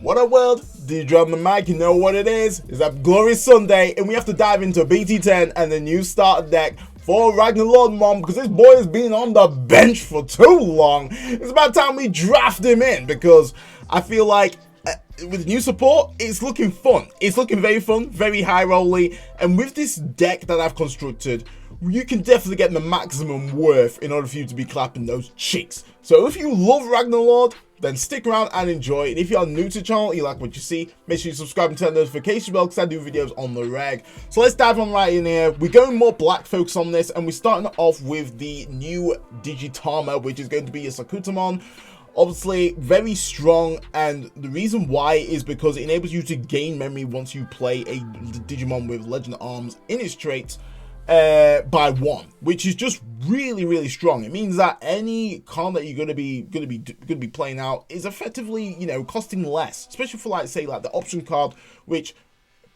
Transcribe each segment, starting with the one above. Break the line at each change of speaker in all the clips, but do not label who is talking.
What up world, DJ on the mic, you know what it is. It's a glorious Sunday and we have to dive into BT10 and the new starter deck for Ragnaloardmon because this boy has been on the bench for too long. It's about time we draft him in because I feel like with new support, it's looking fun. It's looking very fun, very high rolly, and with this deck that I've constructed, you can definitely get the maximum worth in order for you to be clapping those cheeks. So if you love Ragnaloard, then stick around and enjoy. And if you are new to the channel, you like what you see, make sure you subscribe and turn the notification bell because I do videos on the reg. So let's dive on right in here. We're going more black focus on this, and we're starting off with the new Digimon, which is going to be a Sakutamon. Obviously very strong, and the reason why is because it enables you to gain memory once you play a Digimon with Legend Arms in its traits by 1, which is just really strong. It means that any card that you're gonna be playing out is effectively, you know, costing less, especially for like say like the option card, which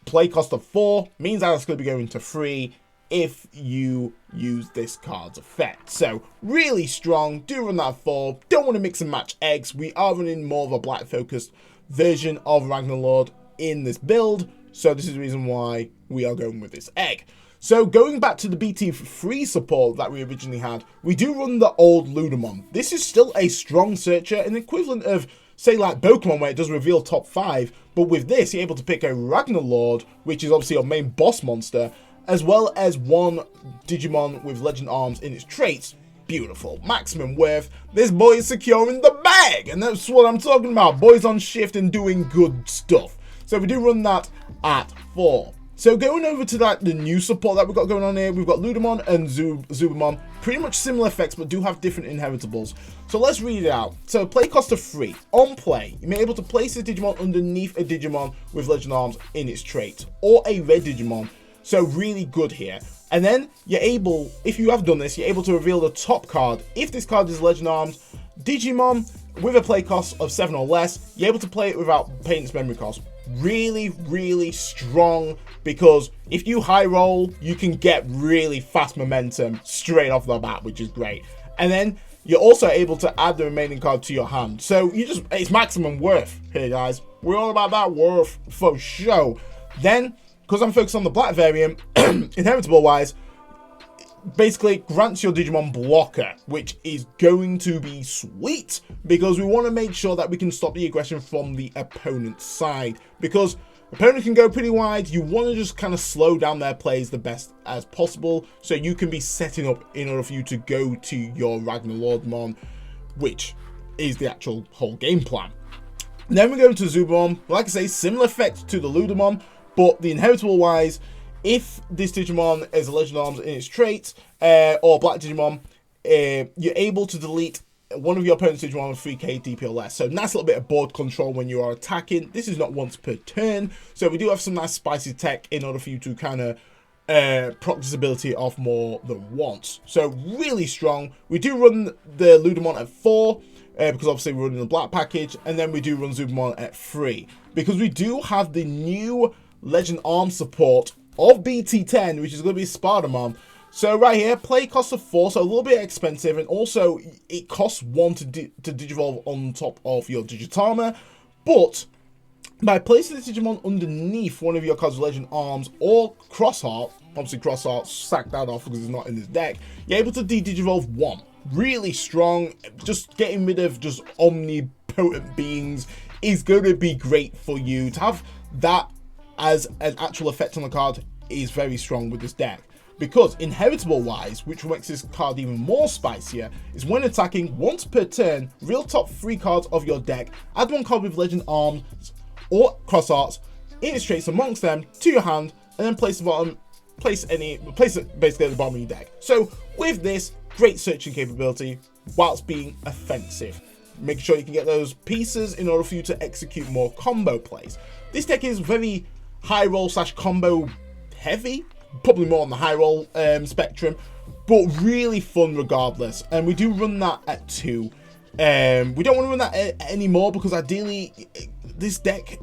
play cost of 4 means that it's gonna be going to 3 if you use this card's effect. So really strong. Do run that 4. Don't want to mix and match eggs. We are running more of a black focused version of Ragnaloard in this build, so this is the reason why we are going with this egg. So going back to the BT3 support that we originally had, we do run the old Ludamon. This is still a strong searcher, an equivalent of say like Pokemon where it does reveal top 5, but with this you're able to pick a Ragnaloard, which is obviously your main boss monster, as well as one Digimon with Legend Arms in its traits. Beautiful. Maximum worth. This boy is securing the bag, and that's what I'm talking about. Boys on shift and doing good stuff. So we do run that at 4. So going over to like the new support that we've got going on here, we've got Ludamon and Zubamon. Pretty much similar effects, but do have different inheritables. So let's read it out. So play cost of 3. On play, you may be able to place a Digimon underneath a Digimon with Legend Arms in its trait, or a red Digimon. So really good here. And then you're able, if you have done this, you're able to reveal the top card. If this card is Legend Arms Digimon with a play cost of 7 or less, you're able to play it without paying its memory cost. Really strong, because if you high roll, you can get really fast momentum straight off the bat, which is great. And then you're also able to add the remaining card to your hand. So you just, it's maximum worth here, guys. We're all about that worth for sure. Then, because I'm focused on the black variant, inheritable wise, basically grants your Digimon blocker, which is going to be sweet because we want to make sure that we can stop the aggression from the opponent's side, because opponent can go pretty wide. You want to just kind of slow down their plays the best as possible so you can be setting up in order for you to go to your Ragnaloardmon, which is the actual whole game plan. Then we go to Zubamon. Like I say, similar effect to the Ludamon, but the inheritable wise, if this Digimon is a Legend Arms in its trait, or Black Digimon, you're able to delete one of your opponent's Digimon with 3k DP or less. So nice little bit of board control when you are attacking. This is not once per turn, so we do have some nice spicy tech in order for you to kind of proc this ability off more than once. So really strong. We do run the Ludamon at 4, because obviously we're running the black package, and then we do run Zubamon at 3, because we do have the new Legend Arms support of BT10, which is going to be Spider-Man. So right here, play cost of 4, so a little bit expensive, and also it costs 1 to Digivolve on top of your Digitama, but by placing the Digimon underneath one of your cards with Legend Arms or Crossheart, obviously Crossheart, sack that off because it's not in this deck, you're able to Digivolve 1. Really strong. Just getting rid of just omnipotent beings is going to be great for you. To have that as an actual effect on the card is very strong with this deck, because inheritable wise, which makes this card even more spicier, is when attacking once per turn, reveal top 3 cards of your deck, add 1 card with Legend Arms or Cross Arts in its traits amongst them to your hand, and then place it basically at the bottom of your deck. So with this, great searching capability whilst being offensive. Make sure you can get those pieces in order for you to execute more combo plays. This deck is very high roll / combo heavy, probably more on the high roll spectrum, but really fun regardless. And we do run that at 2. We don't want to run that anymore because ideally this deck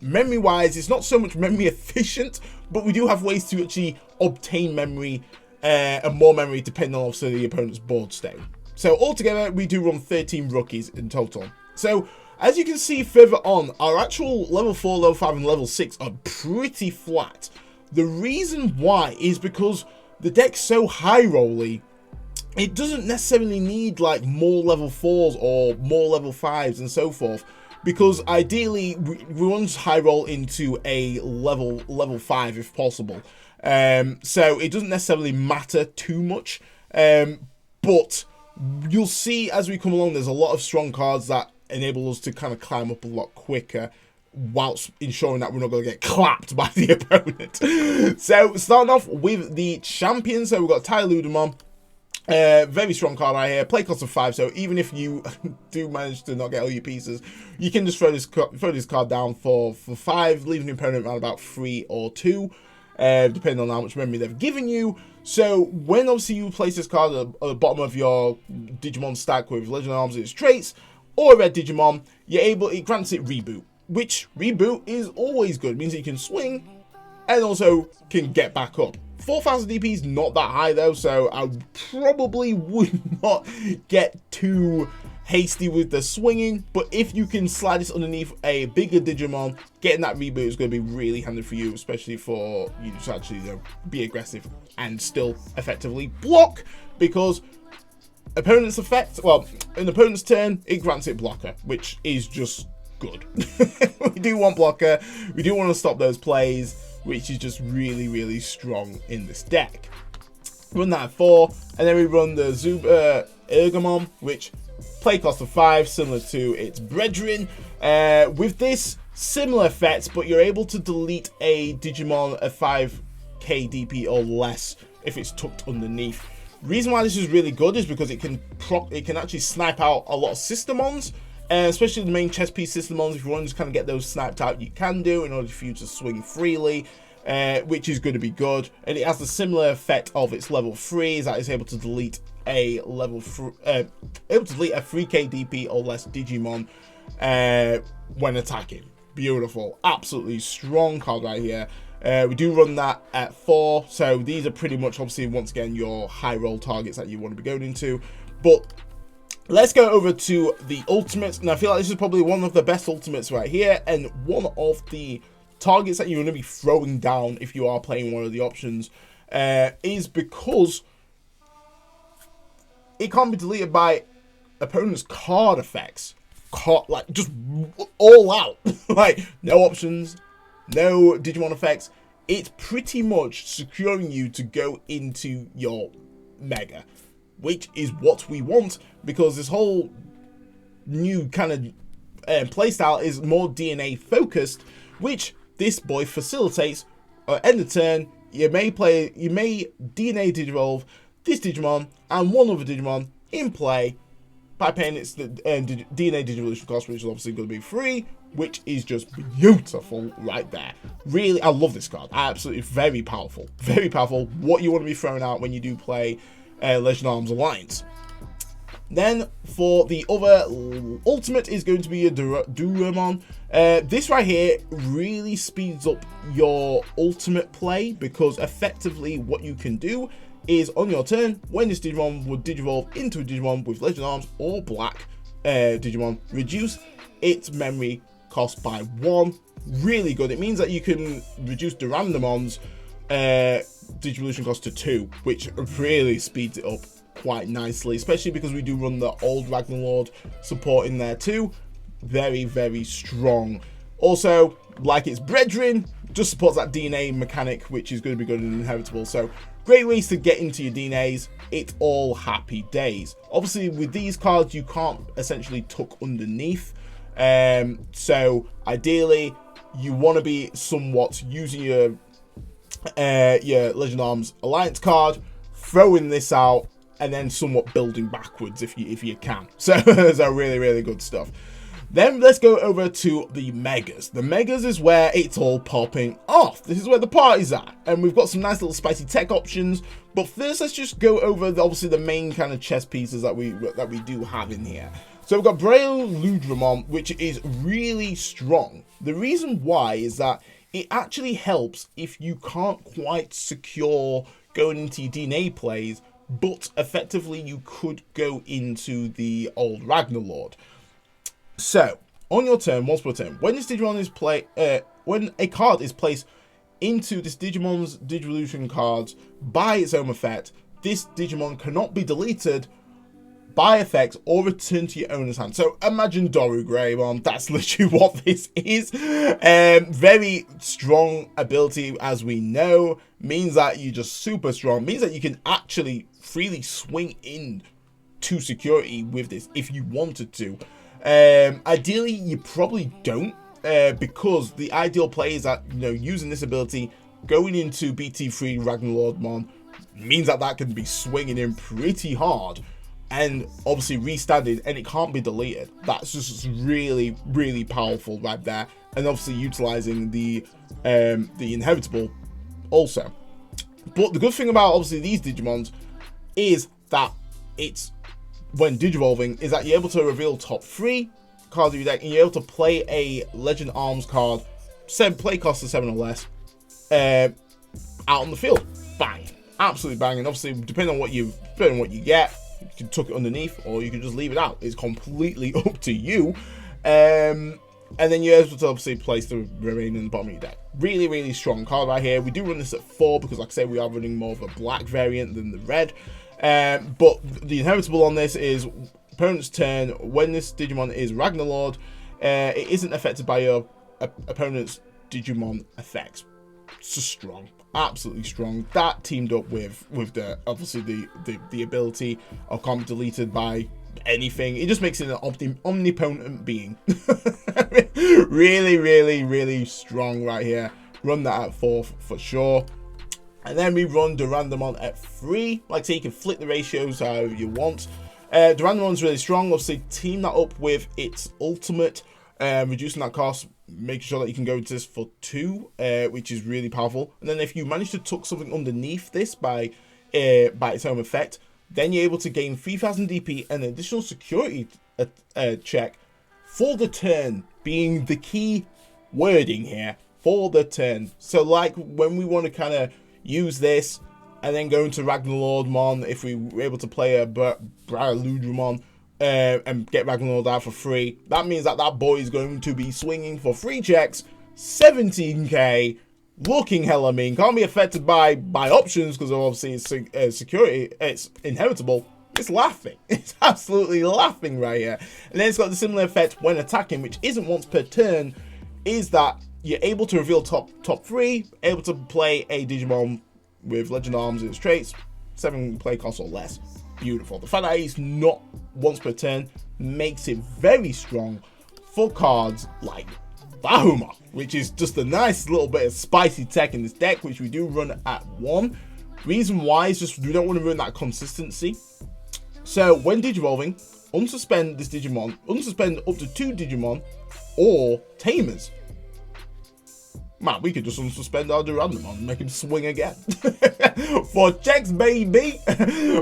memory wise it's not so much memory efficient, but we do have ways to actually obtain memory and more memory depending on obviously the opponent's board state. So altogether we do run 13 rookies in total. So As you can see further on, our actual level 4, level 5, and level 6 are pretty flat. The reason why is because the deck's so high rolly, it doesn't necessarily need like more level 4s or more level 5s and so forth, because ideally we want to high roll into a level 5 if possible. So it doesn't necessarily matter too much, but you'll see as we come along there's a lot of strong cards that enable us to kind of climb up a lot quicker, whilst ensuring that we're not going to get clapped by the opponent. So starting off with the champion, so we've got Tamer Options. Very strong card right here. Play cost of 5, so even if you do manage to not get all your pieces, you can just throw this card down for 5, leaving the opponent around about 3 or 2, depending on how much memory they've given you. So when obviously you place this card at the bottom of your Digimon stack with Legend of Arms and its traits, or a red Digimon, it grants it reboot, which reboot is always good. It means that you can swing and also can get back up. 4,000 DP is not that high though, so I probably would not get too hasty with the swinging, but if you can slide this underneath a bigger Digimon, getting that reboot is going to be really handy for you, especially for you to actually be aggressive and still effectively block, because opponent's effect, well, an opponent's turn, it grants it blocker, which is just good. We do want blocker, we do want to stop those plays, which is just really, really strong in this deck. Run that at 4, and then we run the Ragnaloardmon, which play cost of 5, similar to its brethren. With this, similar effects, but you're able to delete a Digimon at 5k DP or less if it's tucked underneath. Reason why this is really good is because it can actually snipe out a lot of Systemons, especially the main chess piece Systemons. If you want to just kind of get those sniped out, you can do in order for you to swing freely, which is going to be good. And it has the similar effect of its level 3, is that it's able to delete a 3k DP or less Digimon when attacking. Beautiful, absolutely strong card right here. We do run that at 4, so these are pretty much obviously once again your high roll targets that you want to be going into. But let's go over to the ultimates, and I feel like this is probably one of the best ultimates right here, and one of the targets that you're going to be throwing down if you are playing one of the options, is because it can't be deleted by opponent's card effects. Like just all out. Like no options, no Digimon effects. It's pretty much securing you to go into your Mega, which is what we want, because this whole new kind of playstyle is more DNA focused, which this boy facilitates. End of turn, you may DNA Digivolve this Digimon and one other Digimon in play by paying its DNA Digivolution cost, which is obviously going to be free, which is just beautiful right there. Really, I love this card. Absolutely very powerful. Very powerful. What you want to be throwing out when you do play Legend of Arms Alliance. Then for the other ultimate is going to be a Ragnaloardmon. This right here really speeds up your ultimate play, because effectively what you can do is on your turn, when this Digimon would Digivolve into a Digimon with Legend of Arms or Black Digimon, reduce its memory cost by 1. Really good. It means that you can reduce the Ragnaloardmon's Digivolution cost to 2, which really speeds it up quite nicely, especially because we do run the old Ragnaloard support in there too. Very, very strong. Also, like its brethren, just supports that DNA mechanic, which is going to be good and inheritable. So great ways to get into your DNAs. It's all happy days. Obviously with these cards you can't essentially tuck underneath, so ideally you want to be somewhat using your Legend of Arms Alliance card, throwing this out, and then somewhat building backwards if you can. So really, really good stuff. Then let's go over to the Megas. The Megas is where it's all popping off. This is where the party's at. And we've got some nice little spicy tech options. But first, let's just go over obviously the main kind of chess pieces that we do have in here. So we've got Ragnaloardmon, which is really strong. The reason why is that it actually helps if you can't quite secure going into your DNA plays, but effectively you could go into the old Ragnaloard. So on your turn, once per turn, when this Digimon is when a card is placed into this Digimon's Digivolution cards by its own effect, this Digimon cannot be deleted by effect or returned to your owner's hand. So imagine Doru Greymon. That's literally what this is. Very strong ability, as we know. Means that you're just super strong. Means that you can actually freely swing in to security with this if you wanted to. Ideally, you probably don't. Because the ideal play is that, you know, using this ability, going into BT10 Ragnaloardmon means that that can be swinging in pretty hard and obviously restanding, and it can't be deleted. That's just really, really powerful right there. And obviously utilizing the inheritable also. But the good thing about obviously these Digimons is that it's, when Digivolving, is that you're able to reveal top 3 cards of your deck, and you're able to play a Legend Arms card, play cost of 7 or less, out on the field. Bang, absolutely banging. Obviously, depending on what you get, you can tuck it underneath, or you can just leave it out. It's completely up to you. And then you're able to obviously place the remaining in the bottom of your deck. Really, really strong card right here. We do run this at 4 because, like I say, we are running more of a black variant than the red. But the inheritable on this is opponent's turn. When this Digimon is Ragnalord, it isn't affected by your opponent's Digimon effects. It's just strong, absolutely strong. That teamed up with the obviously the ability of can't be deleted by anything. It just makes it an omnipotent being. Really, really, really strong right here. Run that at 4 for sure. And then we run Durandamon at 3. Like I say, you can flip the ratios however you want. Durandamon's really strong. Obviously, team that up with its ultimate, reducing that cost, making sure that you can go into this for 2, which is really powerful. And then if you manage to tuck something underneath this by its own effect, then you're able to gain 3000 DP and an additional security check for the turn, being the key wording here, for the turn. So like when we want to kind of use this and then go into Ragnaloardmon, if we were able to play a Braludramon and get Ragnalord out for free, that means that that boy is going to be swinging for 3 checks, 17k, looking hella mean, can't be affected by options because obviously it's security, it's inheritable. It's laughing. It's absolutely laughing right here. And then it's got the similar effect when attacking, which isn't once per turn, is that you're able to reveal top 3, able to play a Digimon with Legend Arms in its traits, 7 play costs or less. Beautiful. The fact that it's not once per turn makes it very strong for cards like Bahuma, which is just a nice little bit of spicy tech in this deck, which we do run at 1. Reason why is just we don't want to ruin that consistency. So when Digivolving, unsuspend this Digimon, unsuspend up to 2 Digimon or Tamers. Man, we could just unsuspend our Durandamon and make him swing again. 4 checks, baby.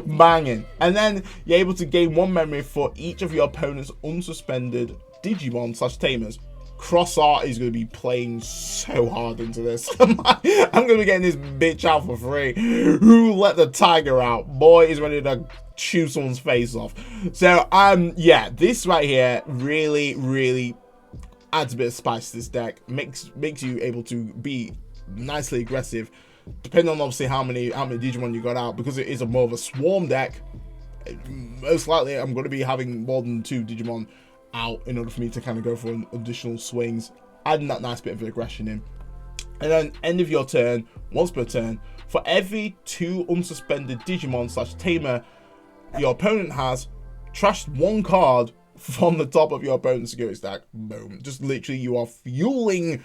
Banging. And then you're able to gain 1 memory for each of your opponent's unsuspended Digimon / Tamers. Cross Art is going to be playing so hard into this. I'm going to be getting this bitch out for free. Who let the tiger out? Boy is ready to chew someone's face off. So, yeah, this right here really, really adds a bit of spice to this deck. Makes you able to be nicely aggressive, depending on obviously how many Digimon you got out, because it is more of a swarm deck. Most likely, I'm going to be having more than 2 Digimon out in order for me to kind of go for additional swings, adding that nice bit of aggression in. And then end of your turn, once per turn, for every 2 unsuspended Digimon / Tamer your opponent has, trash 1 card from the top of your opponent's security stack. Boom. Just literally you are fueling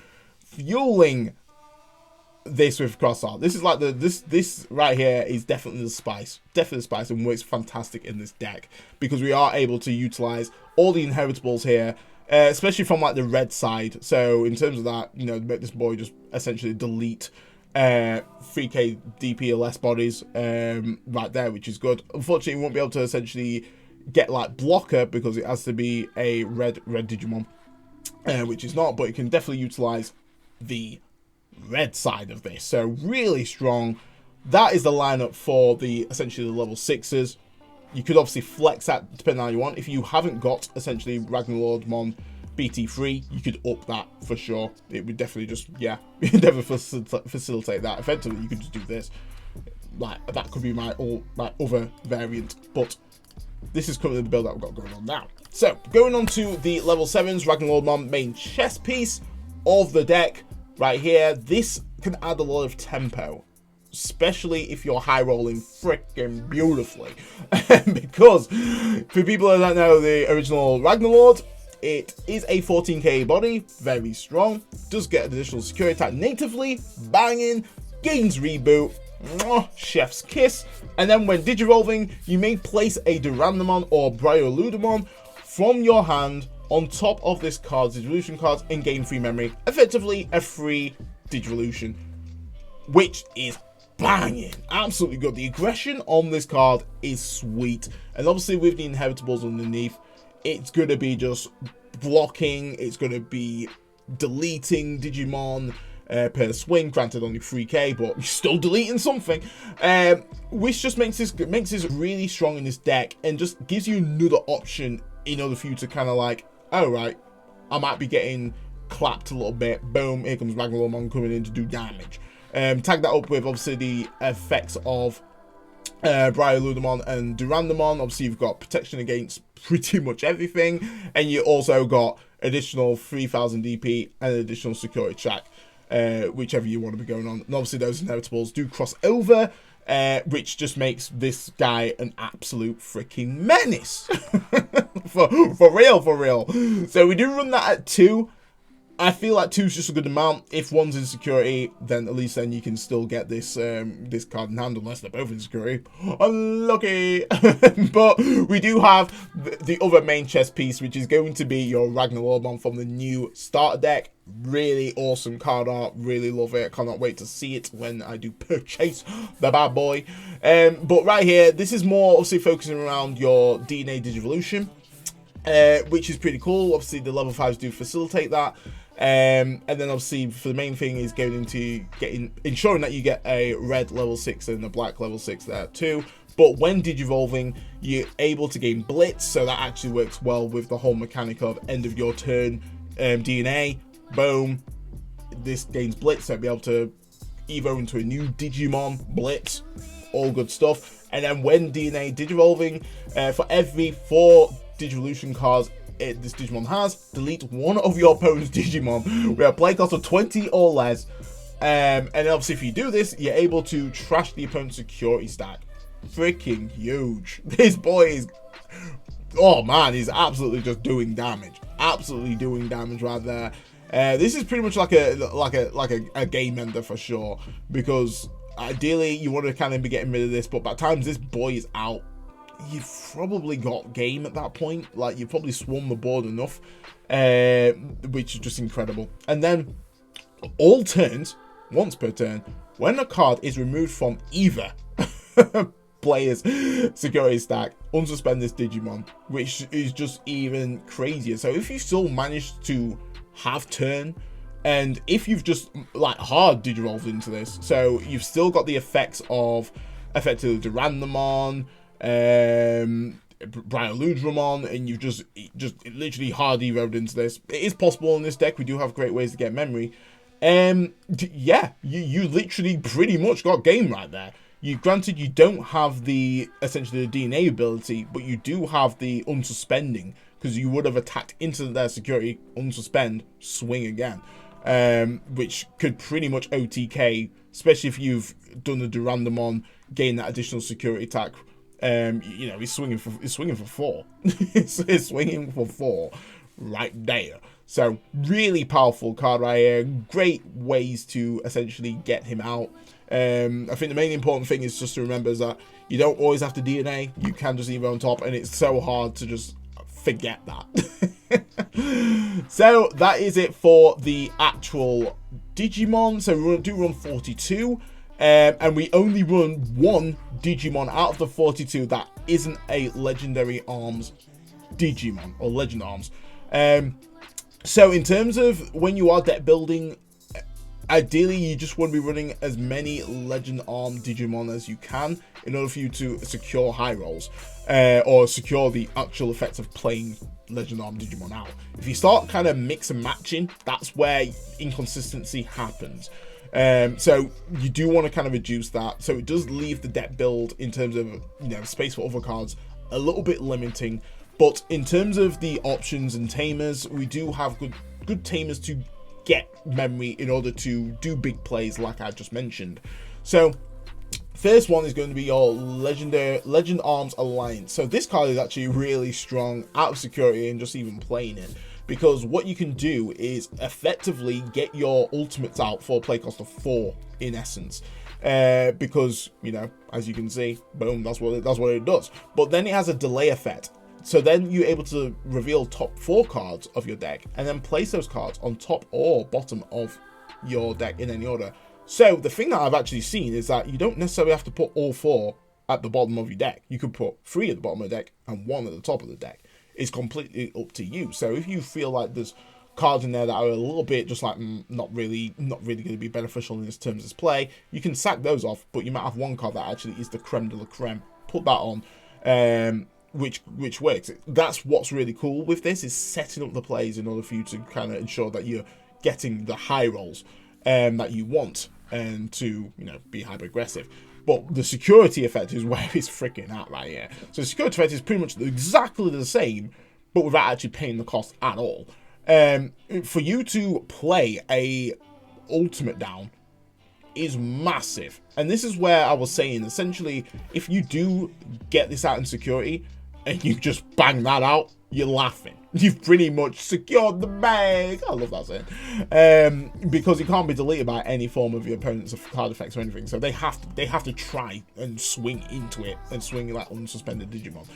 this with Cross Art. This is like this right here is definitely the spice. Definitely the spice, and works fantastic in this deck because we are able to utilize all the inheritables here, especially from like the red side. So in terms of that, you know, make this boy just essentially delete 3k DP or less bodies right there, which is good. Unfortunately, we won't be able to essentially get like blocker because it has to be a red Digimon, which is not, but it can definitely utilize the red side of this. So really strong. That is the lineup for the essentially the level 6s. You could obviously flex that depending on how you want. If you haven't got essentially Ragnaloardmon BT3, you could up that for sure. It would definitely just, yeah, definitely facilitate that. Effectively, you could just do this. Like, that could be my other variant, but this is currently the build that we've got going on now. So, going on to the level 7s, Ragnaloardmon main chess piece of the deck right here. This can add a lot of tempo, especially if you're high rolling freaking beautifully. Because for people who don't know the original Ragnalord, it is a 14k body, very strong, does get additional security attack natively, banging, gains reboot, chef's kiss, and then when digivolving, you may place a Durandamon or Ragnaloardmon from your hand on top of this card's Digivolution cards and gain free memory, effectively a free Digivolution, which is banging, absolutely good. The aggression on this card is sweet, and obviously with the inheritables underneath, it's gonna be just blocking, it's gonna be deleting Digimon per swing, granted only 3k, but you're still deleting something, which just makes this really strong in this deck and just gives you another option in order for you to kind of like, oh right, I might be getting clapped a little bit, boom, here comes Ragnaloardmon coming in to do damage. Tag that up with obviously the effects of Ragnaloardmon and Durandamon. Obviously you've got protection against pretty much everything, and you also got additional 3000 DP and additional security track, whichever you want to be going on. And obviously those inheritables do cross over, which just makes this guy an absolute freaking menace. for real. So we do run that at 2. I feel like 2 is just a good amount. If one's in security, then at least then you can still get this this card in hand, unless they're both in security. Unlucky. But we do have the other main chess piece, which is going to be your Ragnaloardmon from the new starter deck. Really awesome card art, really love it. Cannot wait to see it when I do purchase the bad boy. But right here, this is more obviously focusing around your DNA Digivolution, which is pretty cool. Obviously the level 5s do facilitate that. And then obviously for the main thing is going into ensuring that you get a red level 6 and a black level 6 there too. But when digivolving, you're able to gain blitz, so that actually works well with the whole mechanic of end of your turn DNA. Boom, this gains blitz, so be able to evo into a new Digimon blitz, all good stuff. And then when DNA digivolving, for every 4 Digivolution cards this Digimon has, delete one of your opponent's Digimon with a play cost of 20 or less. And obviously if you do this, you're able to trash the opponent's security stack. Freaking huge. This boy is, oh man, he's absolutely just doing damage. Absolutely doing damage right there. This is pretty much like a game ender for sure, because ideally you want to kind of be getting rid of this, but by the time this boy is out, you've probably got game at that point. Like, you've probably swarmed the board enough, which is just incredible. And then all turns, once per turn, when a card is removed from either player's security stack, unsuspend this Digimon, which is just even crazier. So if you still manage to have turn, and if you've just like hard digivolved into this, so you've still got the effects of effectively Durandamon, Ragnaloardmon, and you've just literally hard evoed into this. It is possible in this deck. We do have great ways to get memory. Yeah, you literally pretty much got game right there. Granted, you don't have the essentially the DNA ability, but you do have the unsuspending, because you would have attacked into their security, unsuspend, swing again, which could pretty much OTK, especially if you've done the Durandamon, gain that additional security attack. You know, he's swinging for 4. He's swinging for 4 right there. So really powerful card right here. Great ways to essentially get him out. I think the main important thing is just to remember is that you don't always have to DNA. You can just evo on top, and it's so hard to just forget that. So that is it for the actual Digimon. So we do run 42. And we only run 1 Digimon out of the 42 that isn't a Legendary Arms Digimon, or Legend Arms. So in terms of when you are deck building, ideally you just want to be running as many Legend Arm Digimon as you can in order for you to secure high rolls, or secure the actual effect of playing Legend Arm Digimon out. If you start kind of mix and matching, that's where inconsistency happens. So you do want to kind of reduce that, so it does leave the deck build in terms of, you know, space for other cards a little bit limiting. But in terms of the options and tamers, we do have good tamers to get memory in order to do big plays like I just mentioned. So first one is going to be your Legend Arms Alliance. So this card is actually really strong out of security and just even playing it, because what you can do is effectively get your ultimates out for a play cost of 4 in essence. Because, you know, as you can see, boom, that's what it does. But then it has a delay effect. So then you're able to reveal top 4 cards of your deck and then place those cards on top or bottom of your deck in any order. So the thing that I've actually seen is that you don't necessarily have to put all 4 at the bottom of your deck. You could put 3 at the bottom of the deck and 1 at the top of the deck. It's completely up to you. So if you feel like there's cards in there that are a little bit just like not really going to be beneficial in this terms of play, you can sack those off, but you might have one card that actually is the creme de la creme. Put that on, which works. That's what's really cool with this, is setting up the plays in order for you to kind of ensure that you're getting the high rolls that you want, and to, you know, be hyper aggressive. But the security effect is where it's freaking at right here. So the security effect is pretty much exactly the same, but without actually paying the cost at all. For you to play a ultimate down is massive. And this is where I was saying, essentially, if you do get this out in security and you just bang that out, you're laughing. You've pretty much secured the bag. I love that saying. Because it can't be deleted by any form of your opponent's card effects or anything. So they have to try and swing into it and swing like unsuspended Digimon.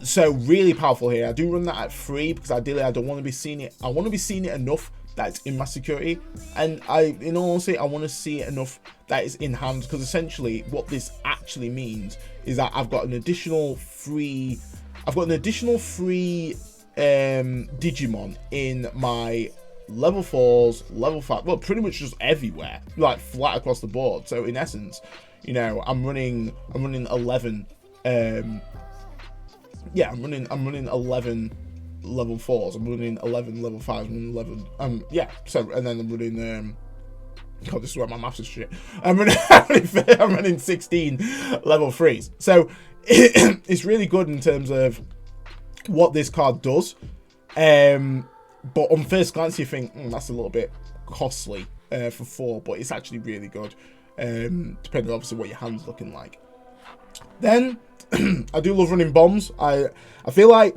So really powerful here. I do run that at 3 because ideally I don't want to be seeing it. I want to be seeing it enough that it's in my security, and in all honesty, I want to see it enough that it's in hand, because essentially what this actually means is that I've got an additional 3 Digimon in my level 4s, level 5, well, pretty much just everywhere, like flat across the board. So in essence, you know, I'm running 11 yeah, I'm running 11 level 4s, I'm running 11 level 5s, I'm running 11 yeah, so, and then I'm running God, this is where my maths is shit. I'm running 16 level 3s. So it's really good in terms of what this card does. But on first glance you think that's a little bit costly for 4, but it's actually really good, depending on obviously what your hand's looking like. Then I do love running bombs. I feel like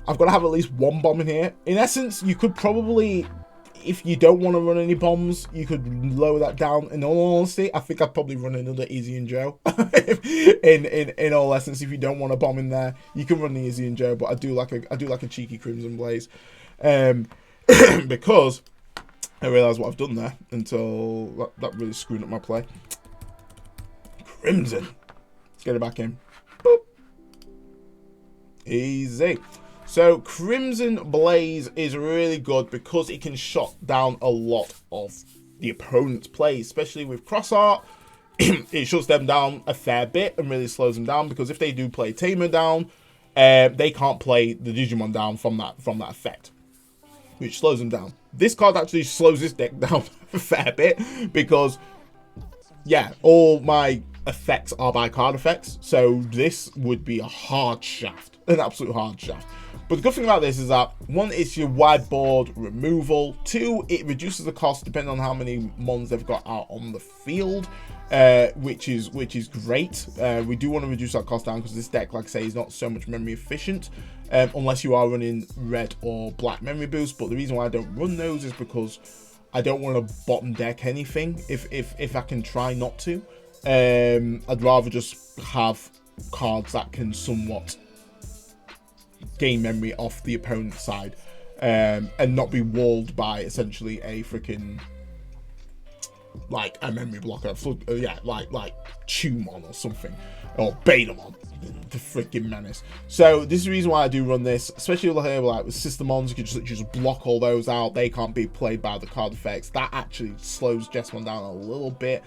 I've got to have at least 1 bomb in here. In essence, you could probably, if you don't want to run any bombs, you could lower that down. In all honesty, I think I'd probably run another Easy and Joe. in all essence, if you don't want a bomb in there, you can run the Easy and Joe. But I do like a cheeky Crimson Blaze, because I realise what I've done there until that really screwed up my play. Crimson, let's get it back in. Boop. Easy. So Crimson Blaze is really good because it can shut down a lot of the opponent's plays, especially with cross art. It shuts them down a fair bit and really slows them down, because if they do play Tamer down, they can't play the Digimon down from that effect, which slows them down. This card actually slows this deck down a fair bit, because yeah, all my effects are by card effects, so this would be a hard shaft, an absolute hard shaft. But the good thing about this is that 1, it's your whiteboard removal. 2, it reduces the cost depending on how many mons they've got out on the field, which is great. We do want to reduce that cost down because this deck, like I say, is not so much memory efficient, unless you are running red or black memory boost. But the reason why I don't run those is because I don't want to bottom deck anything if I can try not to. I'd rather just have cards that can somewhat gain memory off the opponent's side, and not be walled by essentially a freaking like a memory blocker. Yeah, like Tumon or something, or Betamon, the freaking menace. So this is the reason why I do run this, especially like with Systemons. You can just block all those out. They can't be played by the card effects. That actually slows Jessamon down a little bit.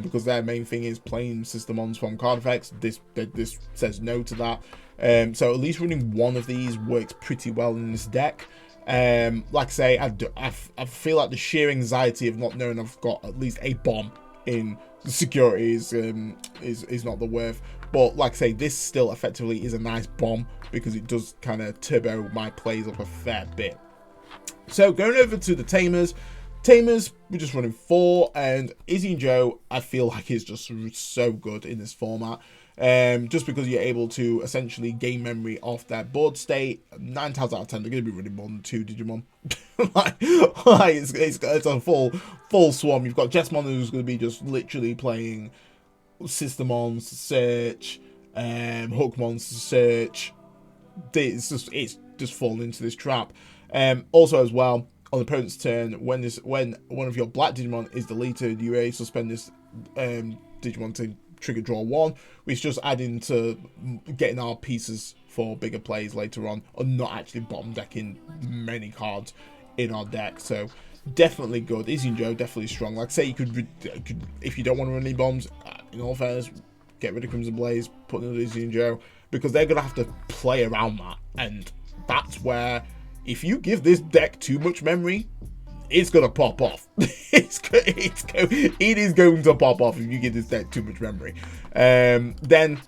Because their main thing is playing Systemons from card effects. This says no to that. So at least running one of these works pretty well in this deck. Like I say, I feel like the sheer anxiety of not knowing I've got at least a bomb in security is not the worth. But like I say, this still effectively is a nice bomb because it does kind of turbo my plays up a fair bit. So going over to the Tamers. Tamers, we're just running 4, and Izzy and Joe, I feel like is just so good in this format. Just because you're able to essentially gain memory off their board state. 9 times out of 10, they're going to be running more than 2 Digimon. It's a full swarm. You've got Jessmon, who's going to be just literally playing Systemons to search, Hookmons to search. It's just fallen into this trap. Also as well, on the opponent's turn, when one of your black Digimon is deleted, you may suspend this Digimon to trigger draw 1, which just adding to getting our pieces for bigger plays later on, or not actually bottom decking many cards in our deck. So definitely good. Izzy and Joe definitely strong. Like I say, you could if you don't want to run any bombs, in all fairness, get rid of Crimson Blaze, put in Izzy and Joe, because they're gonna have to play around that, and that's where, if you give this deck too much memory, it's gonna pop off. It is going to pop off if you give this deck too much memory. Then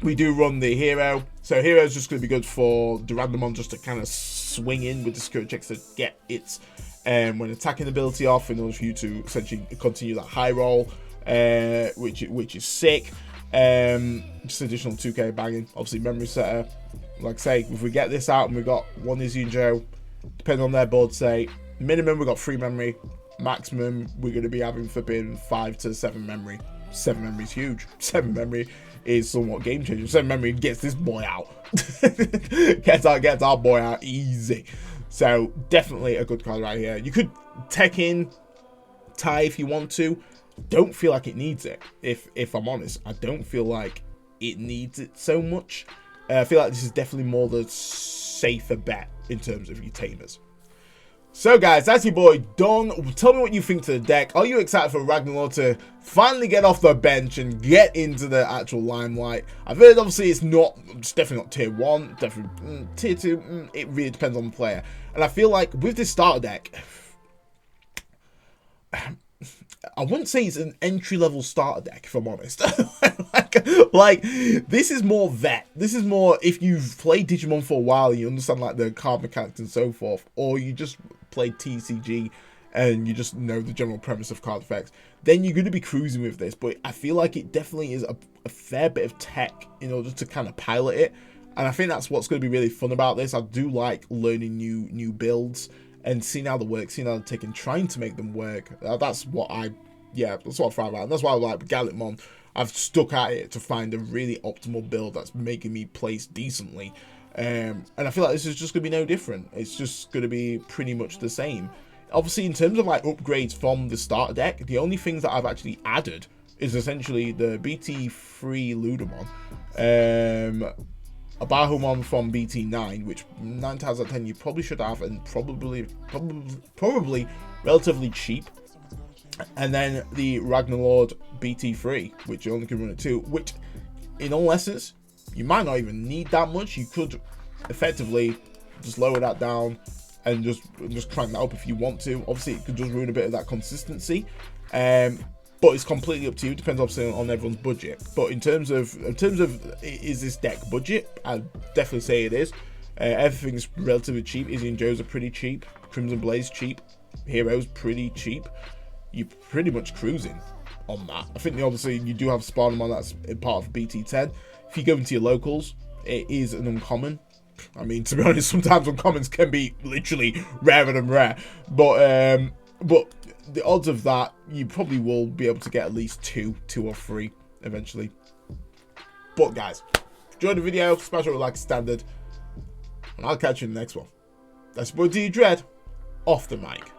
we do run the hero. So hero is just gonna be good for the Ragnaloardmon just to kind of swing in with the security checks to get its when attacking ability off, in order for you to essentially continue that high roll, which is sick. Just additional 2k banging, obviously memory setter. Like I say, if we get this out and we got one Izzy and Joe, depending on their board state, minimum we got 3 memory, maximum we're going to be having for being 5 to 7 memory. 7 memory is huge. 7 memory is somewhat game changer. 7 memory gets this boy out. gets our boy out easy. So definitely a good card right here. You could tech in Tai if you want to. Don't feel like it needs it. If I'm honest, I don't feel like it needs it so much. I feel like this is definitely more the safer bet in terms of your Tamers. So guys, that's your boy done. Tell me what you think to the deck. Are you excited for Ragnaloard to finally get off the bench and get into the actual limelight? I've heard obviously it's definitely not tier 1, definitely tier 2, it really depends on the player. And I feel like with this starter deck, I wouldn't say it's an entry-level starter deck, if I'm honest. like, this is more vet. This is more if you've played Digimon for a while, you understand like the card mechanics and so forth, or you just played TCG and you just know the general premise of card effects, then you're going to be cruising with this. But I feel like it definitely is a fair bit of tech in order to kind of pilot it. And I think that's what's going to be really fun about this. I do like learning new builds and seeing how they work, seeing how they take and trying to make them work. That's what I thrive at. And that's why I like Gallantmon. I've stuck at it to find a really optimal build that's making me place decently. And I feel like this is just going to be no different. It's just going to be pretty much the same. Obviously, in terms of like upgrades from the starter deck, the only things that I've actually added is essentially the BT3 Ludamon, a Bahumon from BT9, which 9 times out of 10 you probably should have, and probably relatively cheap. And then the Ragnaloard BT3, which you only can run at 2, which in all essence, you might not even need that much. You could effectively just lower that down and just crank that up if you want to. Obviously, it could just ruin a bit of that consistency. But it's completely up to you. Depends obviously on everyone's budget. But in terms of is this deck budget? I'd definitely say it is. Everything's relatively cheap. Izzy and Joe's are pretty cheap. Crimson Blaze cheap. Hero's pretty cheap. You're pretty much cruising on that. I think obviously you do have Spartamon that's part of BT10. If you go into your locals, it is an uncommon. I mean, to be honest, sometimes uncommons can be literally rarer than rare. But the odds of that, you probably will be able to get at least two or 3 eventually. But guys, enjoy the video, smash it like standard, and I'll catch you in the next one. That's your boy D Dread, off the mic.